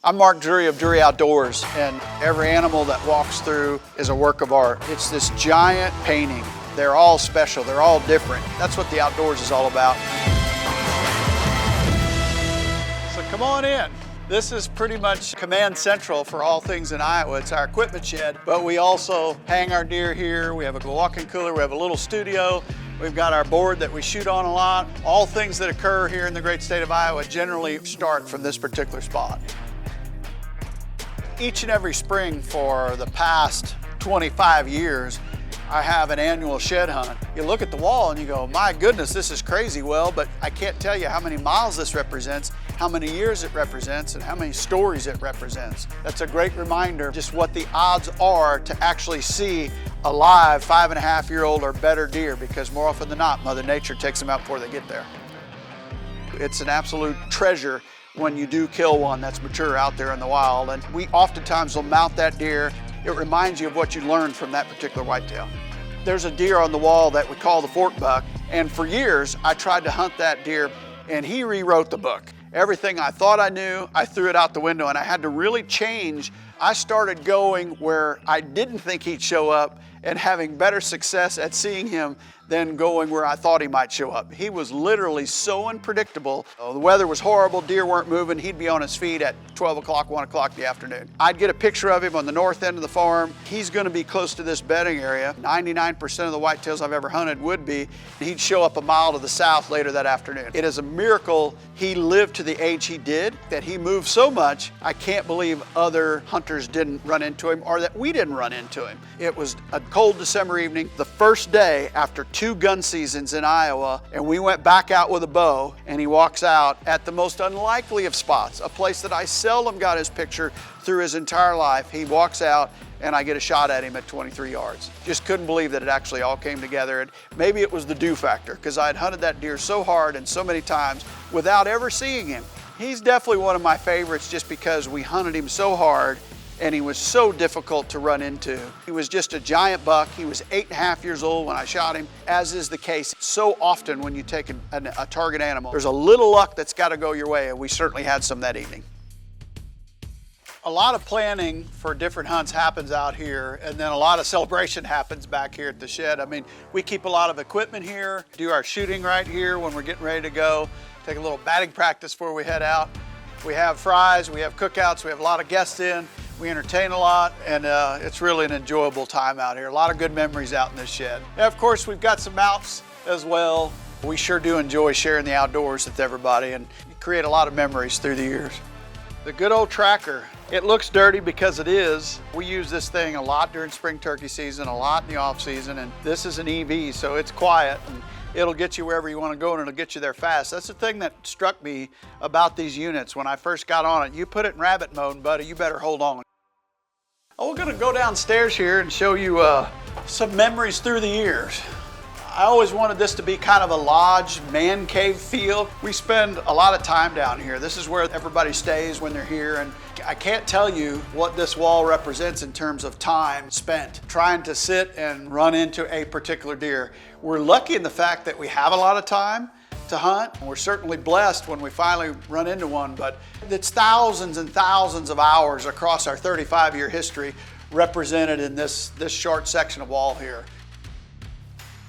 I'm Mark Drury of Drury Outdoors, and every animal that walks through is a work of art. It's this giant painting. They're all special, they're all different. That's what the outdoors is all about. So come on in. This is pretty much command central for all things in Iowa. It's our equipment shed, but we also hang our deer here. We have a walk-in cooler, we have a little studio. We've got our board that we shoot on a lot. All things that occur here in the great state of Iowa generally start from this particular spot. Each and every spring for the past 25 years, I have an annual shed hunt. You look at the wall and you go, my goodness, this is crazy. Well, but I can't tell you how many miles this represents, how many years it represents, and how many stories it represents. That's a great reminder of just what the odds are to actually see a live 5.5-year-old or better deer, because more often than not, Mother Nature takes them out before they get there. It's an absolute treasure when you do kill one that's mature out there in the wild, and we oftentimes will mount that deer. It reminds you of what you learned from that particular whitetail. There's a deer on the wall that we call the fork buck, and for years I tried to hunt that deer, and he rewrote the book. Everything I thought I knew, I threw it out the window, and I had to really change. I started going where I didn't think he'd show up and having better success at seeing him than going where I thought he might show up. He was literally so unpredictable. The weather was horrible, deer weren't moving, he'd be on his feet at 12 o'clock, 1 o'clock in the afternoon. I'd get a picture of him on the north end of the farm. He's gonna be close to this bedding area. 99% of the whitetails I've ever hunted would be. He'd show up a mile to the south later that afternoon. It is a miracle he lived to the age he did, that he moved so much, I can't believe other hunters didn't run into him or that we didn't run into him. It was a cold December evening, the first day after 2 gun seasons in Iowa, and we went back out with a bow, and he walks out at the most unlikely of spots, a place that I seldom got his picture through his entire life. He walks out and I get a shot at him at 23 yards. Just couldn't believe that it actually all came together. And maybe it was the dew factor, because I had hunted that deer so hard and so many times without ever seeing him. He's definitely one of my favorites just because we hunted him so hard and he was so difficult to run into. He was just a giant buck. He was 8.5 years old when I shot him, as is the case so often when you take a target animal. There's a little luck that's got to go your way, and we certainly had some that evening. A lot of planning for different hunts happens out here, and then a lot of celebration happens back here at the shed. I mean, we keep a lot of equipment here, do our shooting right here when we're getting ready to go, take a little batting practice before we head out. We have fries, we have cookouts, we have a lot of guests in. We entertain a lot, and it's really an enjoyable time out here. A lot of good memories out in this shed. And of course, we've got some mounts as well. We sure do enjoy sharing the outdoors with everybody and create a lot of memories through the years. The good old tracker. It looks dirty because it is. We use this thing a lot during spring turkey season, a lot in the off season, and this is an EV, so it's quiet. And it'll get you wherever you want to go, and it'll get you there fast. That's the thing that struck me about these units when I first got on it. You put it in rabbit mode, buddy, you better hold on. Oh, we're gonna go downstairs here and show you some memories through the years. I always wanted this to be kind of a lodge, man cave feel. We spend a lot of time down here. This is where everybody stays when they're here, and I can't tell you what this wall represents in terms of time spent trying to sit and run into a particular deer. We're lucky in the fact that we have a lot of time to hunt. We're certainly blessed when we finally run into one, but it's thousands and thousands of hours across our 35-year history represented in this short section of wall here.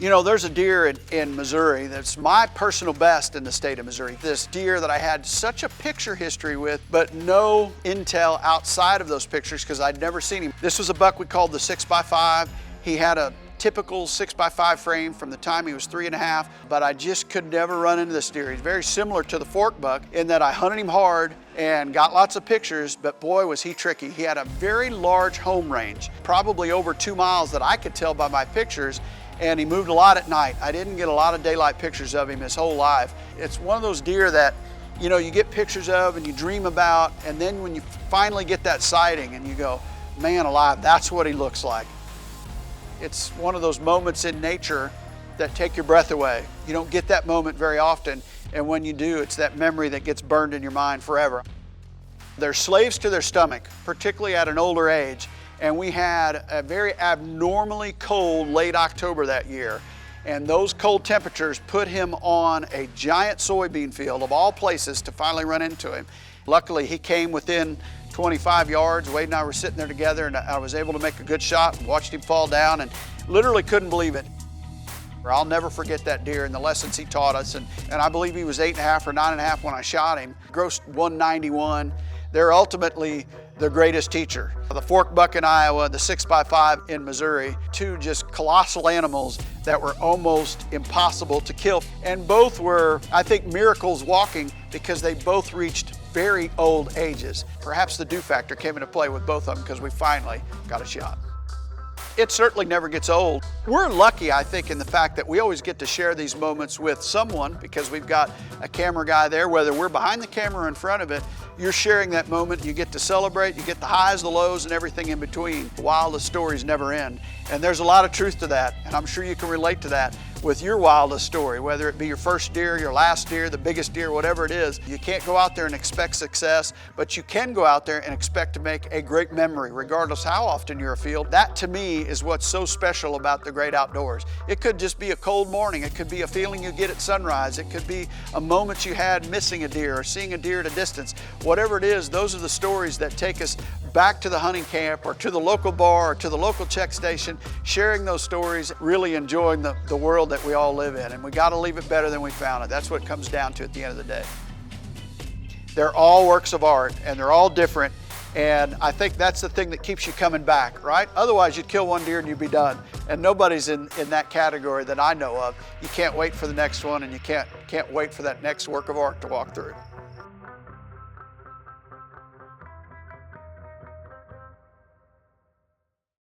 You know, there's a deer in Missouri that's my personal best in the state of Missouri. This deer that I had such a picture history with, but no intel outside of those pictures because I'd never seen him. This was a buck we called the 6x5. He had a typical 6x5 frame from the time he was 3.5, but I just could never run into this deer. He's very similar to the fork buck in that I hunted him hard and got lots of pictures, but boy was he tricky. He had a very large home range, probably over 2 miles that I could tell by my pictures, and he moved a lot at night. I didn't get a lot of daylight pictures of him his whole life. It's one of those deer that, you know, you get pictures of and you dream about, and then when you finally get that sighting and you go, man alive, that's what he looks like. It's one of those moments in nature that take your breath away. You don't get that moment very often, and when you do, it's that memory that gets burned in your mind forever. They're slaves to their stomach, particularly at an older age, and we had a very abnormally cold late October that year, and those cold temperatures put him on a giant soybean field of all places to finally run into him. Luckily, he came within 25 yards. Wade and I were sitting there together, and I was able to make a good shot and watched him fall down and literally couldn't believe it. I'll never forget that deer and the lessons he taught us. And I believe he was 8.5 or 9.5 when I shot him. Grossed 191. They're ultimately the greatest teacher. The fork buck in Iowa, the 6x5 in Missouri, two just colossal animals that were almost impossible to kill. And both were, I think, miracles walking because they both reached very old ages. Perhaps the do factor came into play with both of them because we finally got a shot. It certainly never gets old. We're lucky, I think, in the fact that we always get to share these moments with someone because we've got a camera guy there, whether we're behind the camera or in front of it, you're sharing that moment, you get to celebrate, you get the highs, the lows, and everything in between. The wildest stories never end. And there's a lot of truth to that, and I'm sure you can relate to that with your wildest story, whether it be your first deer, your last deer, the biggest deer, whatever it is. You can't go out there and expect success, but you can go out there and expect to make a great memory, regardless how often you're afield. That, to me, is what's so special about the great outdoors. It could just be a cold morning. It could be a feeling you get at sunrise. It could be a moment you had missing a deer or seeing a deer at a distance. Whatever it is, those are the stories that take us back to the hunting camp or to the local bar or to the local check station, sharing those stories, really enjoying the world that we all live in. And we got to leave it better than we found it. That's what it comes down to at the end of the day. They're all works of art and they're all different. And I think that's the thing that keeps you coming back, right? Otherwise, you'd kill one deer and you'd be done. And nobody's in that category that I know of. You can't wait for the next one, and you can't wait for that next work of art to walk through.